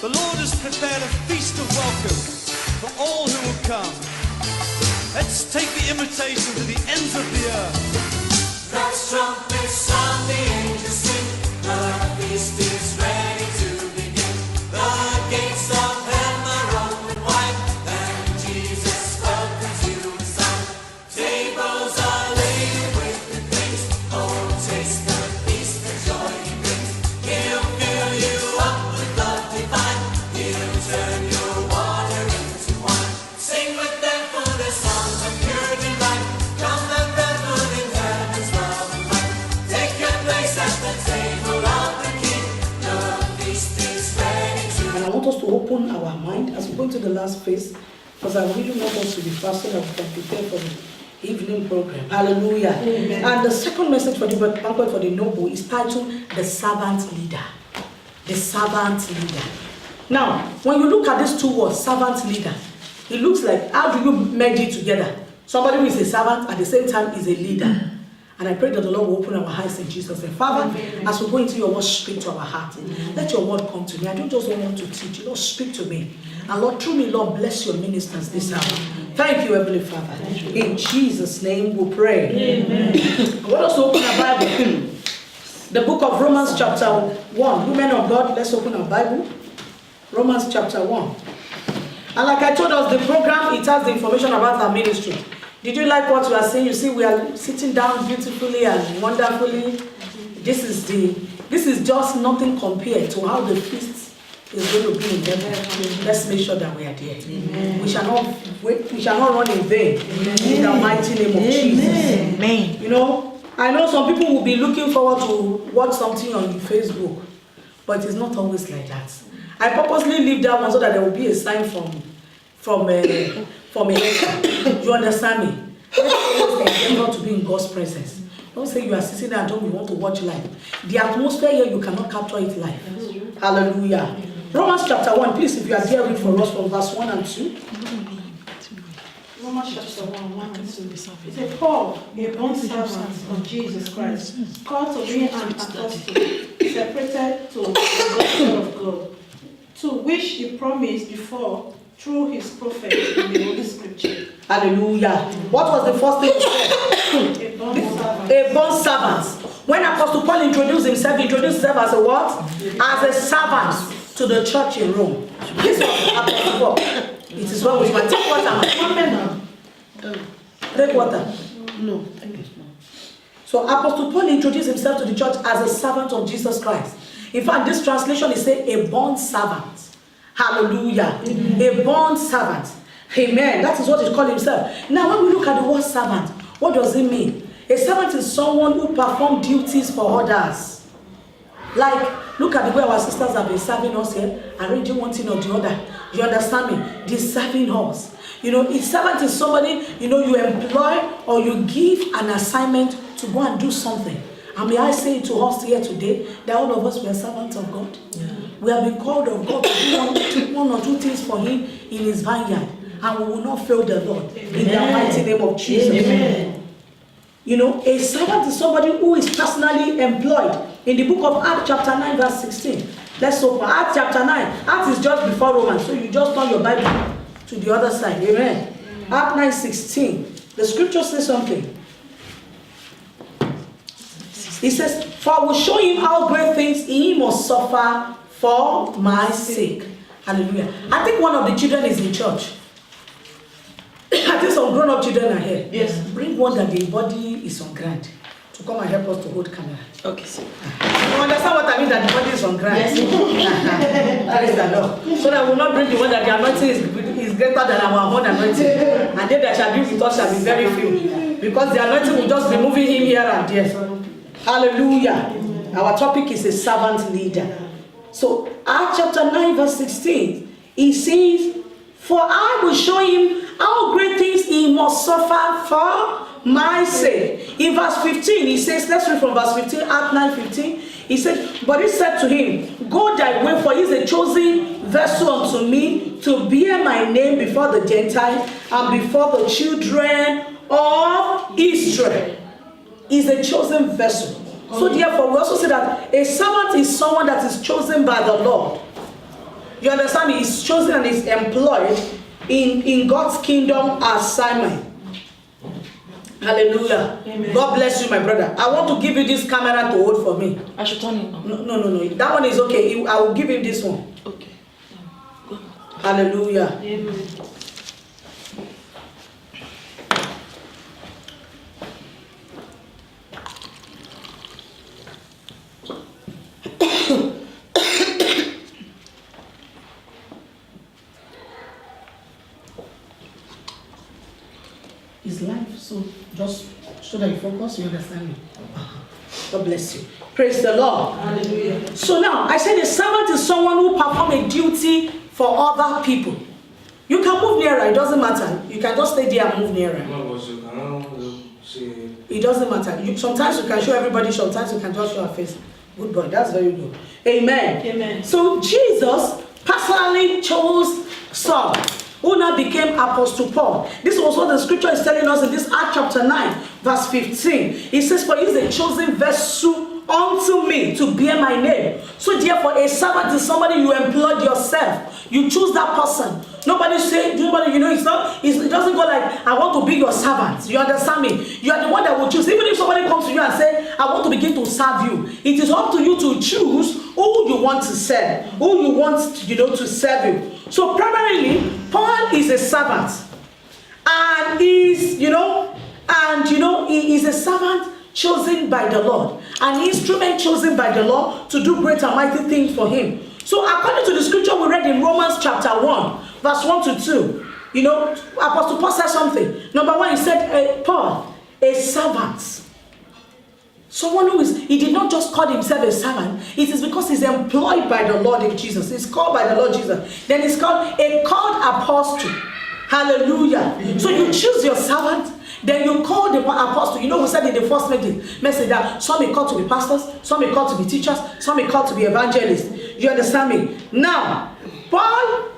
The Lord has prepared a feast of welcome for all who will come. Let's take the invitation to the ends of the earth. God's trumpet sound, the angels sing. The feast is ready to begin. The gates of heaven are open wide, and Jesus welcomes you inside. Tables are laid with good things. Oh, taste the feast, the joy he brings. He'll fill you up with love divine. He'll turn your water into wine. Sing with them for the songs of pure delight. Come and revel in heaven's love and light. Take your place at the table of the King. The feast is ready to. And I want us to open our mind as we go into the last phase, because I really want us to be fast so that we can prepare for the evening program. Hallelujah. Amen. And the second message for the banquet for the noble is titled The Servant Leader. The Servant Leader. Now, when you look at these two words, servant leader, it looks like, how do you merge it together? Somebody who is a servant at the same time is a leader. And I pray that the Lord will open our eyes in Jesus' name. Father, as we go into your word, speak to our heart. Let your word come to me. I don't just want to teach. Lord, speak to me. And Lord, through me, Lord, bless your ministers this hour. Thank you, Heavenly Father. In Jesus' name we pray. Amen. I want us to open our Bible. The book of Romans chapter 1. Women of God, let's open our Bible. Romans chapter 1. And like I told us, the program, it has the information about our ministry. Did you like what you are saying? You see, we are sitting down beautifully and wonderfully. This is just nothing compared to how the feast is going to be in heaven. Let's make sure that we are there. Amen. We shall not run in vain. Amen. In the mighty name of Jesus. Amen. You know, I know some people will be looking forward to watch something on Facebook, but it's not always like that. I purposely leave that one so that there will be a sign from a you understand me? Let's not to be in God's presence. Don't say you are sitting there and don't want to watch live. The atmosphere here, you cannot capture it live. Hallelujah. Romans chapter 1, please, if you are there, read for us from verse 1 and 2. Romans chapter 1 and 2. It says, Paul, a bond servant of Jesus Christ, called to be an apostle, separated to the gospel of God, to which he promised before through his prophet in the Holy Scripture. Hallelujah. What was the first thing he said? A bond servant. A bond servant. When Apostle Paul introduced himself as a what? As a servant to the church in Rome. This was Apostle Paul. It is what we want. Take water. Take water. No, thank you. So Apostle Paul introduced himself to the church as a servant of Jesus Christ. In fact, this translation is saying a bond servant. Hallelujah. Amen. A bond servant. Amen. That is what he called himself. Now, when we look at the word servant, what does it mean? A servant is someone who performs duties for others. Like, look at the way our sisters have been serving us here, arranging one thing or the other. You understand me? They're serving us. You know, a servant is somebody, you know, you employ or you give an assignment to go and do something. And may I say to us here today that all of us were servants of God. Yeah. We have been called of God to do one or two things for him in his vineyard. And we will not fail the Lord. Amen. In the mighty name of Jesus. Amen. You know, a servant is somebody who is personally employed. In the book of Acts chapter 9 verse 16. Let's open Acts chapter 9. Acts is just before Romans. So you just turn your Bible to the other side. Amen. Acts 9:16. The scripture says something. He says, for I will show him how great things he must suffer for my sake. Hallelujah. I think one of the children is in church. I think some grown-up children are here. Yes. Bring one that the body is on ground to come and help us to hold camera. Okay, sir. You understand what I mean, that the body is on ground? Yes. That is the Lord. So that we will not bring the one that the anointing is greater than our own anointing. And they that shall be with us shall be very few. Because the anointing will just be moving him here and there. Hallelujah. Our topic is a servant leader. So, Acts chapter 9 verse 16, he says, for I will show him how great things he must suffer for my sake. In verse 15, he says, let's read from verse 15, Acts 9:15. He said, but he said to him, go thy way, for he is a chosen vessel unto me to bear my name before the Gentiles and before the children of Israel. Is a chosen vessel. So therefore, we also say that a servant is someone that is chosen by the Lord. You understand me? He's chosen and is employed in God's kingdom assignment. Hallelujah. Amen. God bless you, my brother. I want to give you this camera to hold for me. I should turn it on. No. That one is okay. I will give him this one. Okay. Go. Hallelujah. Amen. His life, so just so that you focus, you understand me. God bless you. Praise the Lord. Hallelujah. So now, I said a servant is someone who performs a duty for other people. You can move nearer, it doesn't matter. You can just stay there and move nearer. It doesn't matter. Sometimes you can show everybody, sometimes you can just show your face. Good boy, that's very good. Amen. Amen. So Jesus personally chose Saul, who now became Apostle Paul. This was what the scripture is telling us in this Acts chapter 9, verse 15. It says, for he is a chosen vessel unto me to bear my name. So therefore, a servant is somebody you employed yourself. You choose that person. Nobody say, nobody, you know, it doesn't go like, I want to be your servant. You understand me? You are the one that will choose. Even if somebody comes to you and say, I want to begin to serve you, it is up to you to choose who you want to serve, who you want, to serve you. So primarily, Paul is a servant, and he is a servant chosen by the Lord, an instrument chosen by the Lord to do great and mighty things for him. So according to the scripture we read in Romans chapter 1, verse 1 to 2, Apostle Paul said something. Number one, he said, Paul, a servant. Someone he did not just call himself a servant. It is because he's employed by the Lord in Jesus. He's called by the Lord Jesus. Then he's called a called apostle. Hallelujah. Mm-hmm. So you choose your servant, then you call the apostle. We said in the first message that some may call to be pastors, some may call to be teachers, some may call to be evangelists. You understand me? Now, Paul,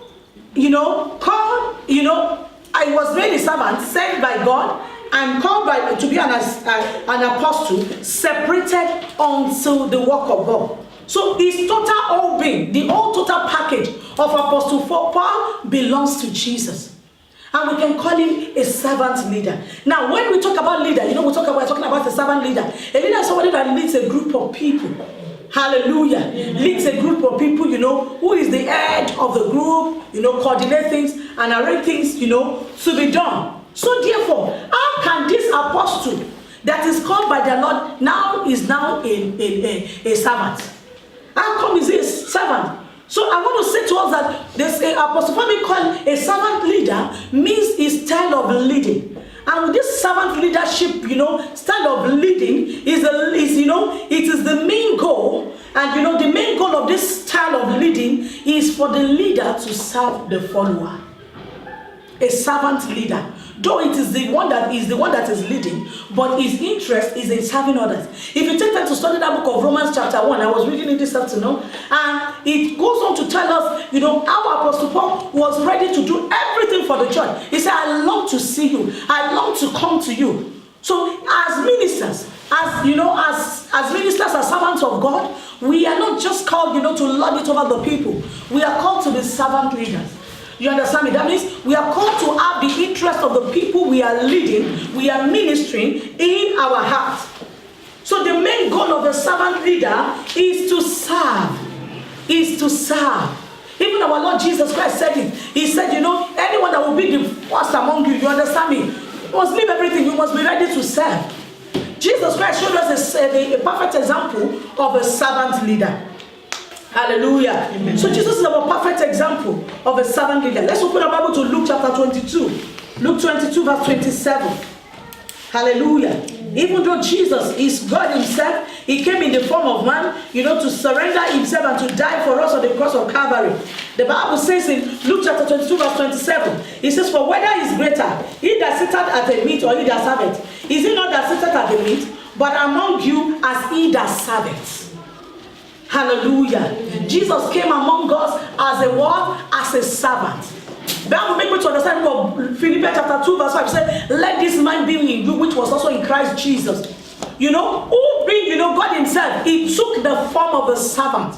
I was made a servant, sent by God, and called to be an apostle, separated unto the work of God. So his total whole being, the whole total package of Apostle Paul belongs to Jesus. And we can call him a servant leader. Now, when we talk about leader, we're talking about a servant leader. A leader is somebody that leads a group of people. Hallelujah. Amen. Leads a group of people, who is the head of the group, coordinate things and arrange things, to be done. So therefore, how can this apostle that is called by the Lord now a servant? How come is he a servant? So I want to say to us that this apostle Paul called a servant leader means his style of leading. And with this servant leadership, style of leading it is the main goal. And the main goal of this style of leading is for the leader to serve the follower. A servant leader. Though it is the one that is leading, but his interest is in serving others. If you take time to study that book of Romans chapter 1, I was reading it this afternoon, and it goes on to tell us, how Apostle Paul was ready to do everything for the church. He said, I long to see you. I long to come to you. So as ministers, as ministers, as servants of God, we are not just called, to lord it over the people. We are called to be servant leaders. You understand me? That means we are called to have the interest of the people we are leading, we are ministering in our heart. So the main goal of the servant leader is to serve. Even our Lord Jesus Christ said it. He said, anyone that will be the first among you, you understand me? You must leave everything. You must be ready to serve. Jesus Christ showed us a perfect example of a servant leader. Hallelujah. Amen. So Jesus is our perfect example of a servant leader. Let's open our Bible to Luke chapter 22. Luke 22 verse 27. Hallelujah. Amen. Even though Jesus is God himself, he came in the form of man, to surrender himself and to die for us on the cross of Calvary. The Bible says in Luke chapter 22 verse 27, it says, for whether is greater, he that sitteth at the meat or he that serveth? Is it not that sitteth at the meat, but among you as he that serveth? Hallelujah. Amen. Jesus came among us as a what? As a servant. That will make me to understand what Philippians chapter 2 verse 5 said, let this mind be in you, which was also in Christ Jesus. Who being, God himself, he took the form of a servant.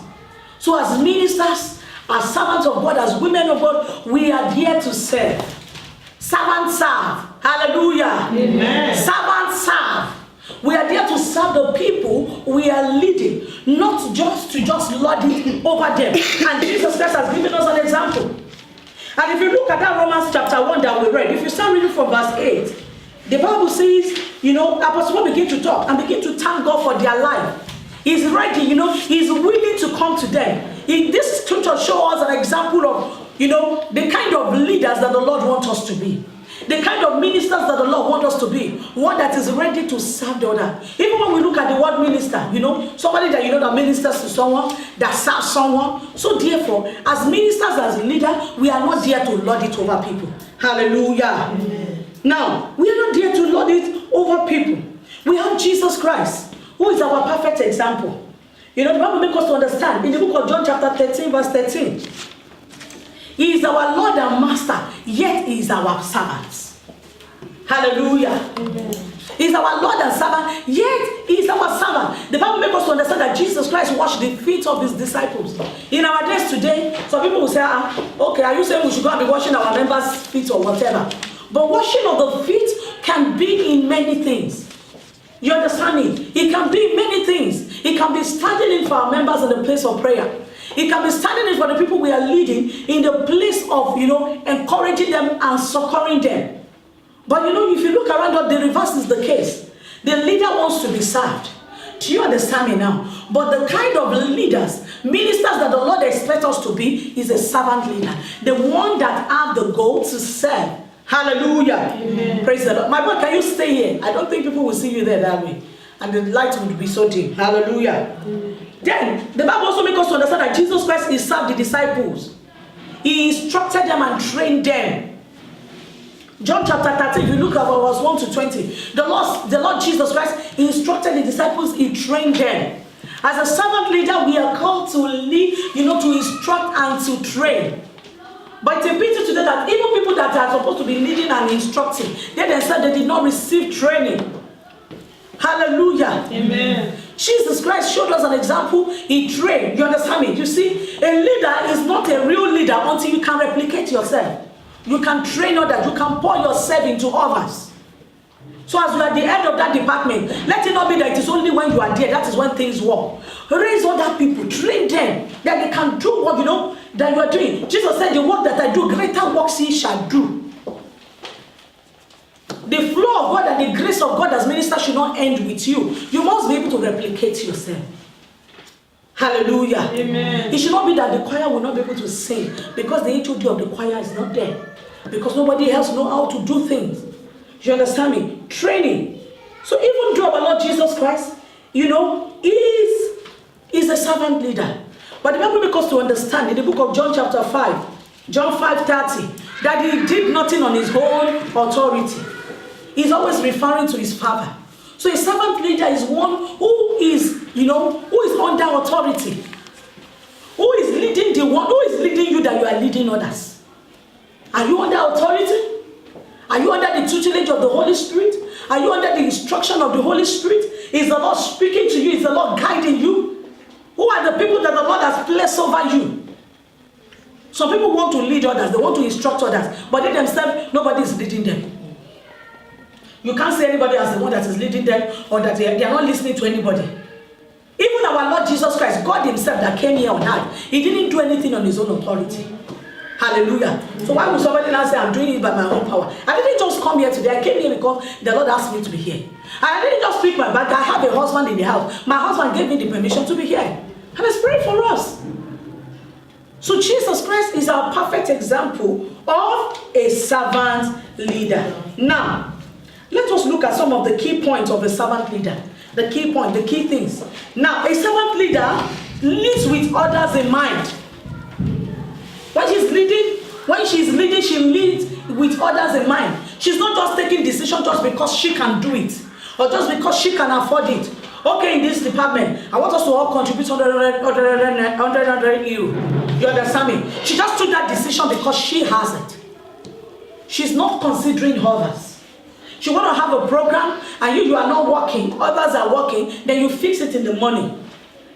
So as ministers, As servants of God, as women of God, we are here to serve. Servants serve. Hallelujah. Amen. Servants serve. We are there to serve the people we are leading, not just to lord it over them. And Jesus Christ has given us an example. And if you look at that Romans chapter 1 that we read, if you start reading from verse 8, the Bible says, Apostle Paul begin to talk and begin to thank God for their life. He's ready, he's willing to come to them. This scripture shows us an example of, the kind of leaders that the Lord wants us to be. The kind of ministers that the Lord wants us to be. One that is ready to serve the other. Even when we look at the word minister, somebody that that ministers to someone, that serves someone. So therefore, as ministers, as leaders, we are not there to lord it over people. Hallelujah. Amen. Now, we are not there to lord it over people. We have Jesus Christ, who is our perfect example. The Bible makes us to understand in the book of John chapter 13, verse 13. He is our Lord and Master, yet He is our servant. Hallelujah. Amen. He is our Lord and servant, yet He is our servant. The Bible makes us to understand that Jesus Christ washed the feet of His disciples. In our days today, some people will say, okay, are you saying we should go and be washing our members' feet or whatever? But washing of the feet can be in many things. You understand me? It can be in many things. It can be standing in for our members in the place of prayer. It can be standing in for the people we are leading in the place of, encouraging them and succoring them. But if you look around, the reverse is the case. The leader wants to be served. Do you understand me now? But the kind of leaders, ministers that the Lord expects us to be is a servant leader. The one that have the goal to serve. Hallelujah. Amen. Praise the Lord. My God, can you stay here? I don't think people will see you there that way. And the light would be so dim. Hallelujah. Amen. Then, the Bible also makes us to understand that Jesus Christ served the disciples. He instructed them and trained them. John chapter 13, if you look at verse 1 to 20, the Lord Jesus Christ instructed the disciples, He trained them. As a servant leader, we are called to lead, to instruct and to train. But it's a pity today that even people that are supposed to be leading and instructing, they themselves they did not receive training. Hallelujah. Amen. Jesus Christ showed us an example. He trained. You understand me? You see, a leader is not a real leader until you can replicate yourself. You can train others. You can pour yourself into others. So as you are the head of that department, let it not be that it is only when you are there, that is when things work. Raise other people, train them, that they can do what that you are doing. Jesus said, the work that I do, greater works ye shall do. The flow of God and the grace of God as minister should not end with you. You must be able to replicate yourself. Hallelujah. Amen. It should not be that the choir will not be able to sing because the HOD of the choir is not there. Because nobody else knows how to do things. You understand me? Training. So even though our Lord Jesus Christ, is a servant leader. But the Bible makes us to understand in the book of John chapter 5, John 5:30, that He did nothing on His own authority. He's always referring to His Father. So a servant leader is one who is under authority. Who is leading who is leading you that you are leading others? Are you under authority? Are you under the tutelage of the Holy Spirit? Are you under the instruction of the Holy Spirit? Is the Lord speaking to you? Is the Lord guiding you? Who are the people that the Lord has placed over you? Some people want to lead others. They want to instruct others. But they themselves, nobody is leading them. You can't say anybody as the one that is leading them or that they are not listening to anybody. Even our Lord Jesus Christ, God Himself that came here on earth, He didn't do anything on His own authority. Hallelujah. So why would somebody now say, I'm doing it by my own power? I didn't just come here today. I came here because the Lord asked me to be here. I didn't just speak my back. I have a husband in the house. My husband gave me the permission to be here. And He's praying for us. So Jesus Christ is our perfect example of a servant leader. Now, let us look at some of the key points of a servant leader. The key point, the key things. Now, a servant leader leads with others in mind. When she's leading, she leads with others in mind. She's not just taking decisions just because she can do it or just because she can afford it. Okay, in this department, I want us to all contribute 100 euro. You understand me? She just took that decision because she has it. She's not considering others. She want to have a program and you are not working, others are working, then you fix it in the morning.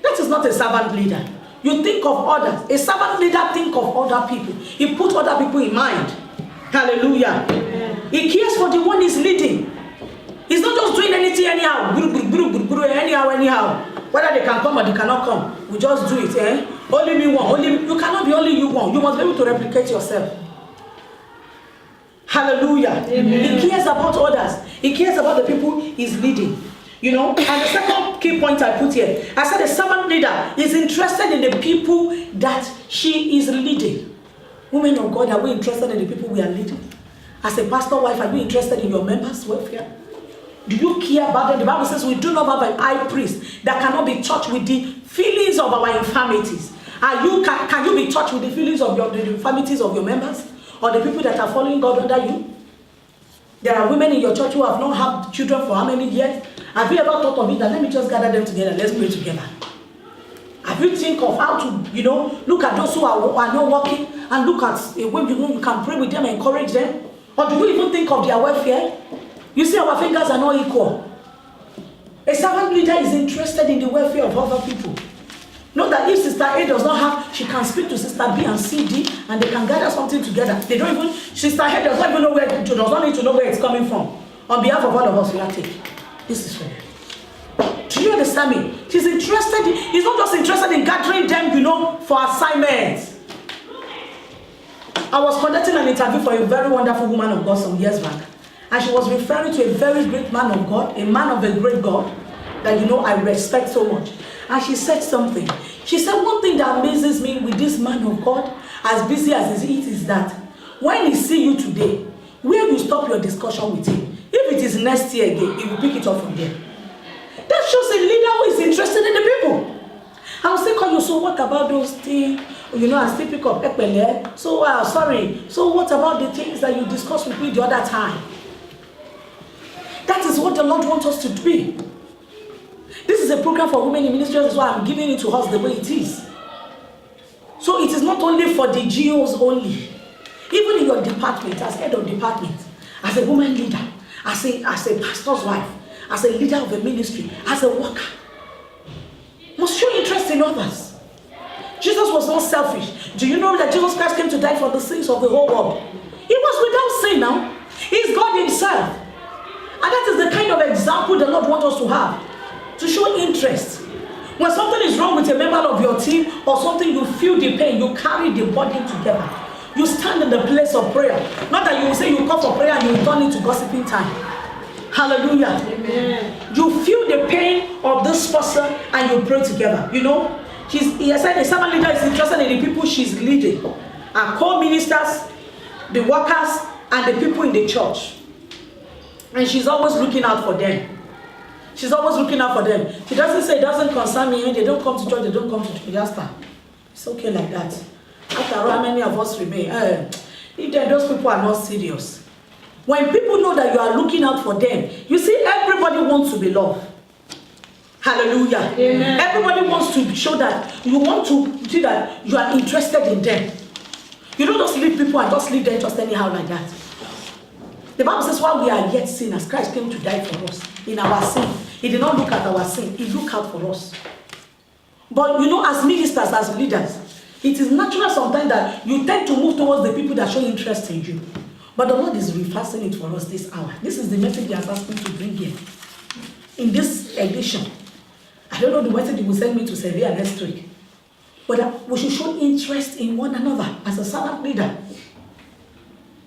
That is not a servant leader. You think of others. A servant leader think of other people. He put other people in mind. Hallelujah. Amen. He cares for the one he's leading. He's not just doing anything anyhow. Anyhow. Whether they can come or they cannot come, we just do it. Only me one. You cannot be only you one. You must be able to replicate yourself. Hallelujah. Amen. He cares about others. He cares about the people he's leading. You know, and the second key point I put here, I said the servant leader is interested in the people that she is leading. Women of God, are we interested in the people we are leading? As a pastor wife, are you interested in your members' welfare? Do you care about them? The Bible says we do not have an high priest that cannot be touched with the feelings of our infirmities. Can you be touched with the feelings of the infirmities of your members? Or the people that are following God under you? There are women in your church who have not had children for how many years? Have you ever thought of it that let me just gather them together, let's pray together? Have you think of how to, look at those who are not working and look at a way you can pray with them and encourage them? Or do we even think of their welfare? You see, our fingers are not equal. A servant leader is interested in the welfare of other people. Know that if Sister A does not have, she can speak to Sister B and C, D, and they can gather something together. Sister A does not even know where, does not need to know where it's coming from. On behalf of all of us, we are taking. This is for them. Do you understand me? He's not just interested in gathering them, for assignments. I was conducting an interview for a very wonderful woman of God some years back. And she was referring to a very great man of God, a man of a great God, that I respect so much. And she said something. She said, one thing that amazes me with this man of God, as busy as he is that when he see you today, where you stop your discussion with him, if it is next year again, he will pick it up from there. That shows a leader who is interested in the people. I will still call you, so what about those things? I still pick up Epele. So, sorry. So what about the things that you discussed with me the other time? That is what the Lord wants us to do. This is a program for women in ministry, that's why I'm giving it to us the way it is. So it is not only for the GOs only. Even in your department, as head of department, as a woman leader, as a pastor's wife, as a leader of a ministry, as a worker, must show interest in others. Jesus was not selfish. Do you know that Jesus Christ came to die for the sins of the whole world? He was without sin now. He's God himself. And that is the kind of example the Lord wants us to have. To show interest. When something is wrong with a member of your team or something, you feel the pain, you carry the burden together. You stand in the place of prayer. Not that you will say you come for prayer and you turn into gossiping time. Hallelujah. Amen. You feel the pain of this person and you pray together. He has said the servant leader is interested in the people she's leading. Her co-ministers, the workers, and the people in the church. And she's always looking out for them. She's always looking out for them. She doesn't say it doesn't concern me. They don't come to church, they don't come to church. Just it's okay like that. After all, how many of us remain? Those people are not serious. When people know that you are looking out for them, you see, everybody wants to be loved. Hallelujah. Amen. Everybody wants to show that you want to see that you are interested in them. You don't just leave people and just leave them just anyhow like that. The Bible says while we are yet sinners, Christ came to die for us in our sin. He did not look at our sin. He looked out for us. But as ministers, as leaders, it is natural sometimes that you tend to move towards the people that show interest in you. But the Lord is reversing it for us this hour. This is the message He has asked me to bring here. In this edition, I don't know the message He will send me to Sevilla next week. But we should show interest in one another as a servant leader.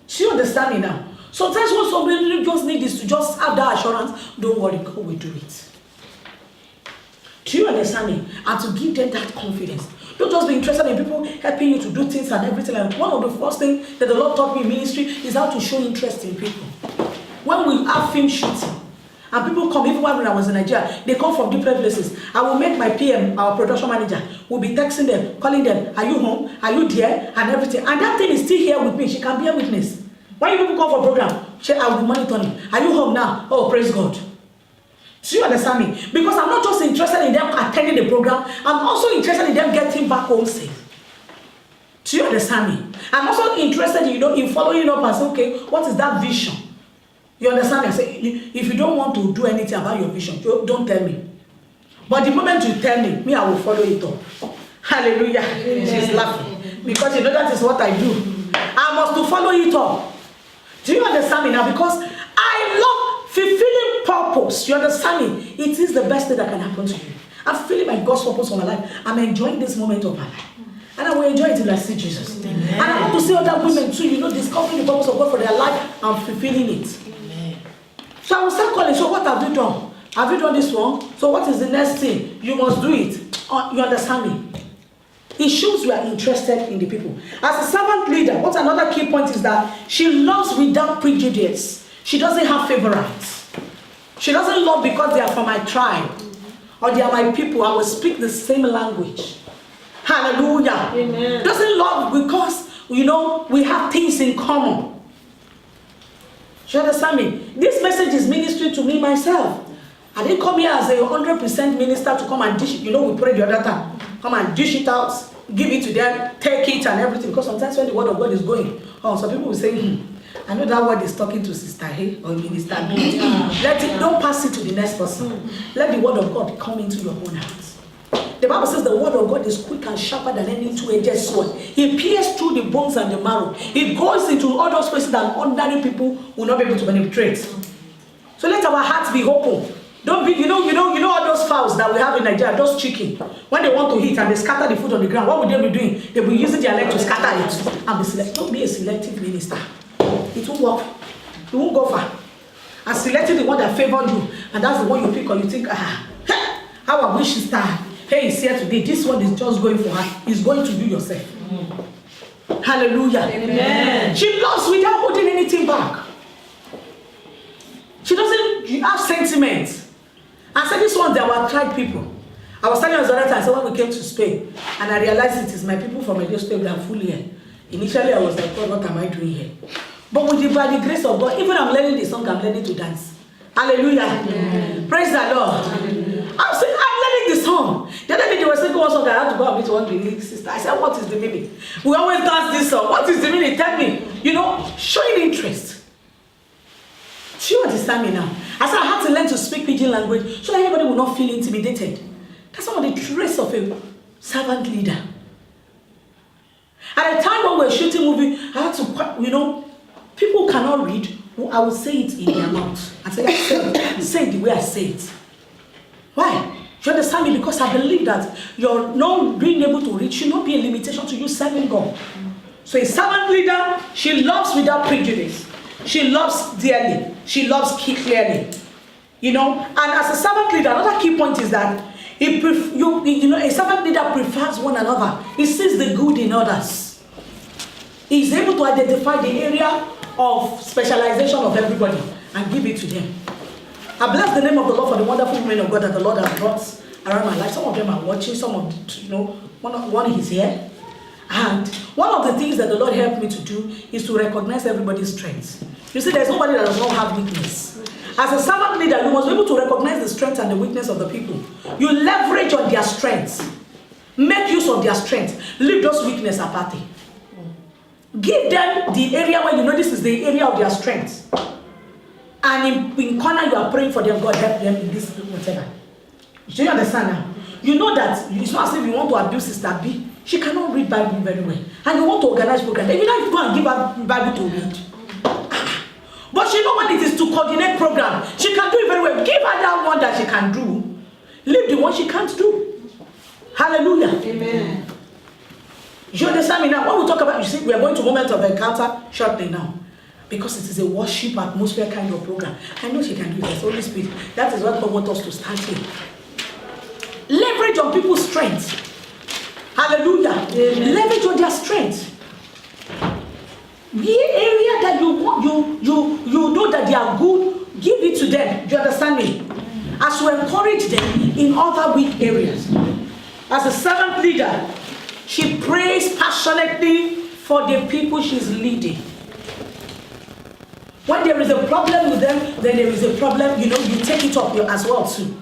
Do you understand me now? Sometimes what somebody just needs is to just have that assurance, don't worry, God will do it. Do you understand me? And to give them that confidence. Don't just be interested in people helping you to do things and everything. Like one of the first things that the Lord taught me in ministry is how to show interest in people. When we have film shooting, and people come, even when I was in Nigeria, they come from different places. I will make my PM, our production manager, will be texting them, calling them, are you home? Are you there? And everything. And that thing is still here with me. She can be a witness. When you people come for program, I will be monitoring. Are you home now? Oh, praise God. Do you understand me? Because I'm not just interested in them attending the program, I'm also interested in them getting back home safe. Do you understand me? I'm also interested in following up and say, okay, what is that vision? You understand me? I say, if you don't want to do anything about your vision, don't tell me. But the moment you tell me, I will follow it up. Hallelujah. She's laughing. Because you know that is what I do. I must to follow it up. Do you understand me now? Because I love fulfilling purpose. You understand me? It is the best thing that can happen to you. I'm fulfilling my God's purpose for my life. I'm enjoying this moment of my life. And I will enjoy it till I see Jesus. Amen. And I want to see other women too, discovering the purpose of God for their life and fulfilling it. Amen. So I will start calling. So what have you done? Have you done this one? So what is the next thing? You must do it. You understand me? It shows you are interested in the people. As a servant leader, what's another key point is that she loves without prejudice. She doesn't have favorites. She doesn't love because they are from my tribe or they are my people. I will speak the same language. Hallelujah. Amen. Doesn't love because, we have things in common. You understand me? This message is ministering to me myself. I didn't come here as a 100% minister to come and dish it. We prayed the other time. Come and dish it out, give it to them, take it and everything. Because sometimes when the word of God is going, some people will say, I know that word is talking to Sister A or Minister B. Don't pass it to the next person. Let the word of God come into your own heart. The Bible says the word of God is quick and sharper than any two-edged sword. It pierces through the bones and the marrow. It goes into all those places that ordinary people will not be able to penetrate. So let our hearts be open. Don't be, you know all those fowls that we have in Nigeria, those chicken. When they want to eat and they scatter the food on the ground, what would they be doing? They'll be using their leg to scatter it. And don't be a selective minister. It won't work. It won't go far. And selecting the one that favored you, and that's the one you pick or you think, how I wish Sister Hey is here today. This one is just going for her. It's going to you yourself. Hallelujah. Amen. She loves without holding anything back. She doesn't have sentiments. I said this one, they were tried people. I was telling you the other time, so when we came to Spain, and I realized it is my people from Edo State that are full here. Initially, I was like, God, what am I doing here? But by the grace of God, even I'm learning the song, I'm learning to dance. Hallelujah. Amen. Praise the Lord. Amen. I'm learning the song. The other day, they were singing one song that I had to go and meet one big sister. I said, what is the meaning? We always dance this song. What is the meaning? Tell me. Showing interest. Do you understand me now? I said I had to learn to speak pidgin language so that everybody will not feel intimidated. That's some of the traits of a servant leader. At a time when we were shooting movie, I had to, people cannot read. I will say it in their mouth. I say it the way I say it. Why? Do you understand me? Because I believe that your not being able to read should not be a limitation to you serving God. So a servant leader, she loves without prejudice. She loves dearly. She loves clearly. And as a servant leader, another key point is that a servant leader prefers one another. He sees the good in others. He's able to identify the area of specialization of everybody and give it to them. I bless the name of the Lord for the wonderful women of God that the Lord has brought around my life. Some of them are watching, some of one is here. And one of the things that the Lord helped me to do is to recognize everybody's strengths. You see, there's nobody that does not have weakness. As a servant leader, you must be able to recognize the strength and the weakness of the people. You leverage on their strengths. Make use of their strengths. Leave those weaknesses apart. Give them the area where this is the area of their strengths. And in corner, you are praying for them. God help them in this, whatever. Do you understand now? You know that it's not as if you want to abuse Sister B. She cannot read Bible very well. And you want to organize program. Then you don't go and give her Bible to read. But she knows when it is to coordinate program. She can do it very well. Give her that one that she can do. Leave the one she can't do. Hallelujah. Amen. You understand me now? When we talk about, we are going to moment of encounter shortly now. Because it is a worship atmosphere kind of program. I know she can do this. Holy Spirit. That is what God wants us to start here. Leverage on people's strengths. Hallelujah. Amen. Leverage on their strength. The area that you know that they are good, give it to them. Do you understand me? As you encourage them in other weak areas. As a servant leader, she prays passionately for the people she's leading. When there is a problem with them, then there is a problem, you take it up as well too.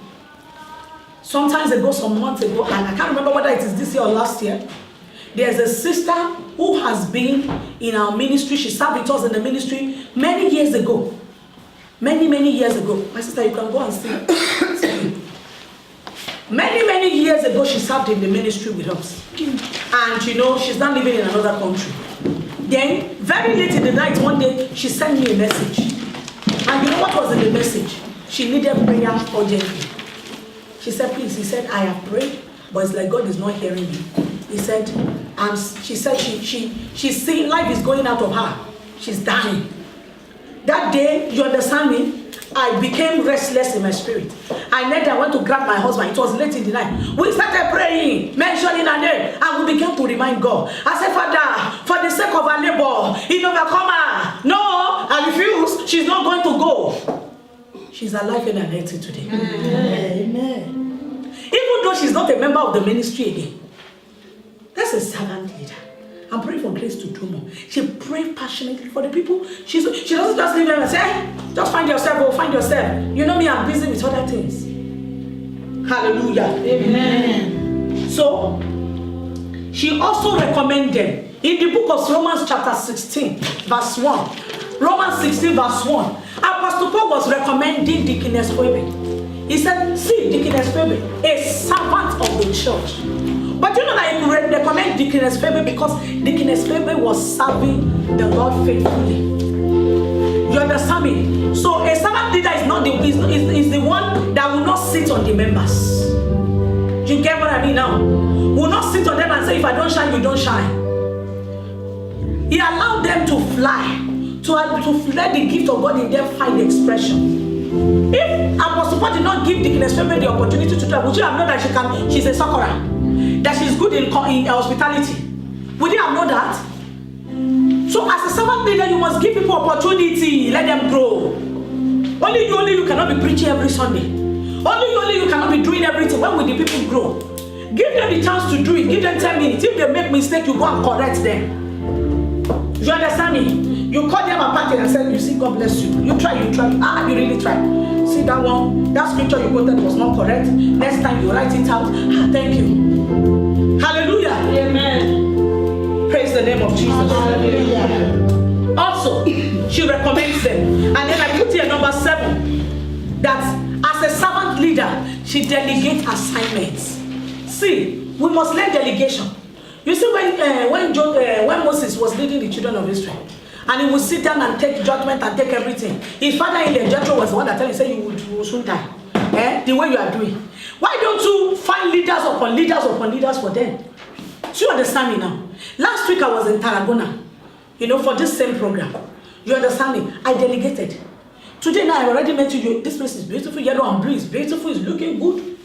Sometimes ago, some months ago, and I can't remember whether it is this year or last year, there's a sister who has been in our ministry. She served with us in the ministry many years ago. Many years ago. My sister, you can go and see. Many years ago, she served in the ministry with us. And she's not living in another country. Then, very late in the night, one day, she sent me a message. And you know what was in the message? She needed prayer urgently. She said, please, he said, I have prayed, but it's like God is not hearing me. He said, she said she's seeing life is going out of her. She's dying. That day, you understand me? I became restless in my spirit. I went to grab my husband. It was late in the night. We started praying, mentioning her name, and we began to remind God. I said, Father, for the sake of her labor, he overcome her. No, I refuse. She's not going to go. She's alive and healthy today. Amen. Even though she's not a member of the ministry again, that's a servant leader. I'm praying for grace to do more. She prayed passionately for the people. She doesn't just leave them and say, hey, just find yourself, find yourself. You know me, I'm busy with other things. Hallelujah. Amen. So, she also recommended in the book of Romans chapter 16, verse 1. Romans 16, verse 1. Apostle Paul was recommending Deaconess Phoebe. He said, see, Deaconess Phoebe, a servant of the church. But you know that he could recommend Deaconess Phoebe because Deaconess Phoebe was serving the Lord faithfully. You understand me? So a servant leader is not is the one that will not sit on the members. You get what I mean now? Will not sit on them and say, if I don't shine, you don't shine. He allowed them to fly, to let the gift of God in them find expression. If Apostle Paul did not give Deaconess Phoebe the opportunity to try, would you have known that she's a succorer? That she's good in hospitality? Would you have known that? So as a servant leader, you must give people opportunity, let them grow. Only you cannot be preaching every Sunday. Only you cannot be doing everything. When will the people grow? Give them the chance to do it. Give them 10 minutes. If they make mistake, you go and correct them. You understand me? You call them apart and say, you see, God bless you. You try. You really try. See that one? That scripture you quoted was not correct. Next time you write it out. Thank you. Hallelujah. Amen. Praise the name of Jesus. Hallelujah. Also, she recommends them. And then I put here number 7. That as a servant leader, she delegates assignments. See, we must learn delegation. You see, when Moses was leading the children of Israel, and he would sit down and take judgment and take everything. His father-in-law Jethro was the one that told him, say, you will soon die. The way you are doing. Why don't you find leaders upon leaders for them? Do you understand me now? Last week I was in Tarragona, for this same program. You understand me? I delegated. Today now I already mentioned you, this place is beautiful, yellow and blue is beautiful, it's looking good.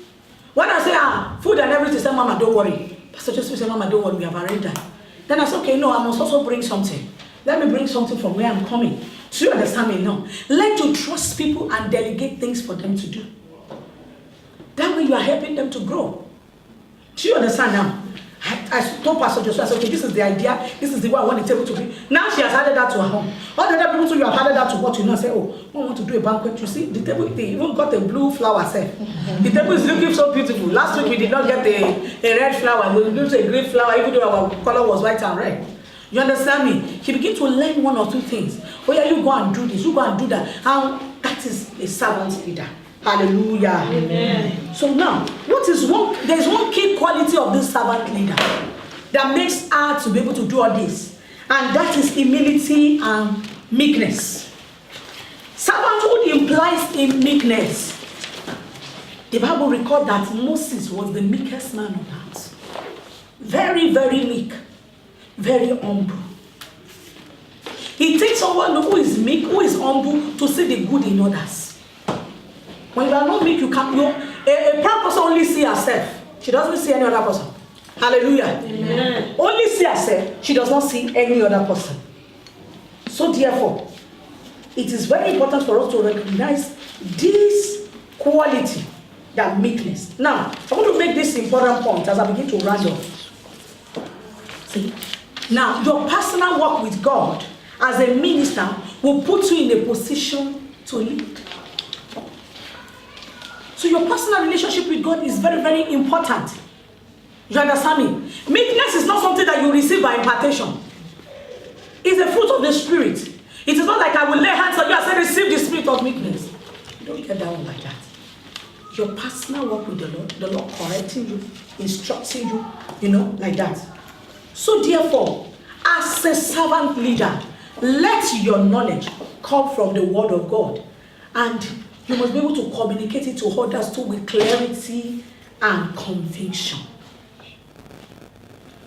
When I say, food and everything, say, Mama, don't worry. Pastor Joseph said, Mama, don't worry, we have arranged that. Then I said, okay, no, I must also bring something. Let me bring something from where I'm coming. Do you understand me now? Learn to trust people and delegate things for them to do. That way you are helping them to grow. Do you understand now? I told Pastor Joshua, I said, okay, this is the idea, this is the way I want the table to be. Now she has added that to her home. All the other people too, you have added that to what you know. Say, oh, I want to do a banquet. You see, the table, they even got a blue flower set. The table is looking so beautiful. Last week we did not get a red flower. We used a green flower, even though our color was white and red. You understand me? She began to learn one or two things. Oh yeah, you go and do this, you go and do that. And that is a servant leader. Hallelujah. Amen. So now, there's one key quality of this servant leader that makes her to be able to do all this. And that is humility and meekness. Servanthood implies in meekness. The Bible records that Moses was the meekest man on earth. Very, very meek. Very humble. It takes someone who is meek, who is humble, to see the good in others. When you are not meek, you can't. A proud person only see herself. She doesn't see any other person. Hallelujah. Amen. Only see herself. She does not see any other person. So therefore, it is very important for us to recognize this quality, that meekness. Now, I want to make this important point as I begin to round off. See? Now, your personal work with God as a minister will put you in a position to lead. So your personal relationship with God is very, very important. You understand me? Meekness is not something that you receive by impartation. It's a fruit of the Spirit. It is not like I will lay hands on you and say, receive the spirit of meekness. You don't get that one like that. your personal work with the Lord correcting you, instructing you, like that. So therefore, as a servant leader, let your knowledge come from the word of God. And you must be able to communicate it to others too with clarity and conviction.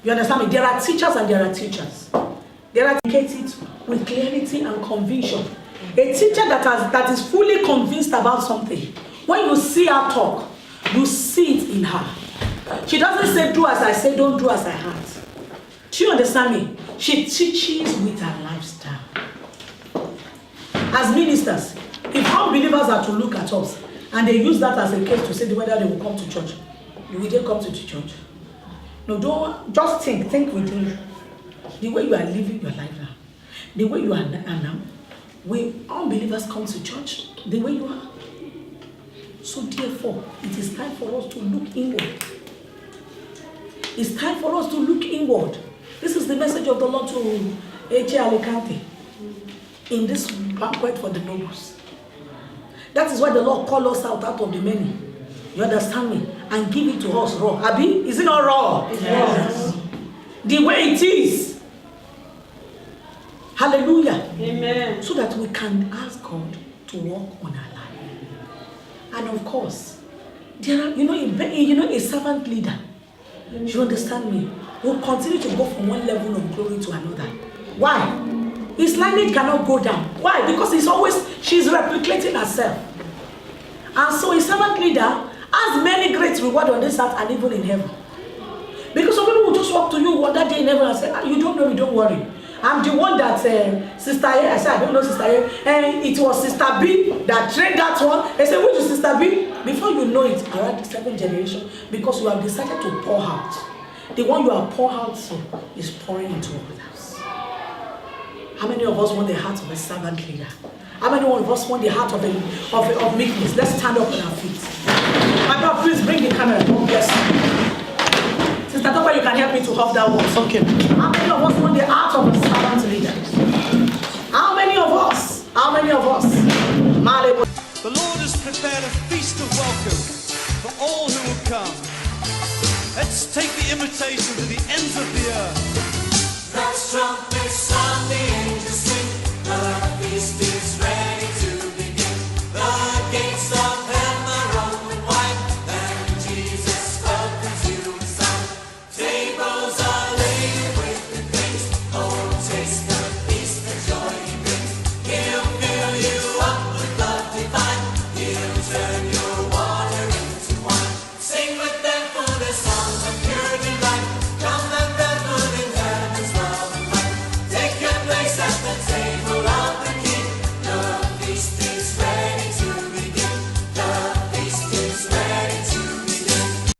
You understand me? There are teachers and there are teachers. They are communicated with clarity and conviction. A teacher that is fully convinced about something, when you see her talk, you see it in her. She doesn't say, do as I say, don't do as I heard. Do you understand me? She teaches with her lifestyle. As ministers, if unbelievers are to look at us and they use that as a case to say whether they will come to church, will they come to the church? No, don't just think within you. The way you are living your life now, the way you are now, will unbelievers come to church the way you are? So therefore, it is time for us to look inward. It's time for us to look inward. This is the message of the Lord to H.A. Alicante in this banquet for the nobles. That is why the Lord called us out of the many. You understand me? And give it to us raw. Abi, is it not raw? Yes. The way it is. Hallelujah. Amen. So that we can ask God to work on our life. And of course, there are, a servant leader. You understand me? Will continue to go from one level of glory to another. Why? His lineage cannot go down. Why? Because she's replicating herself. And so a servant leader has many great rewards on this earth and even in heaven. Because some people will just walk to you one day in heaven and say, you don't know me, don't worry. I'm the one that Sister A, I said, I don't know Sister A, and it was Sister B that trained that one. They said, which is Sister B? Before you know it, around the 7th generation, because you have decided to pour out. The one you are pouring out to is pouring into others. How many of us want the heart of a servant leader? How many of us want the heart of meekness? Let's stand up on our feet. My brother, please bring the camera. God bless you. Sister Topa, you can help me to hold that one. Okay. How many of us want the heart of a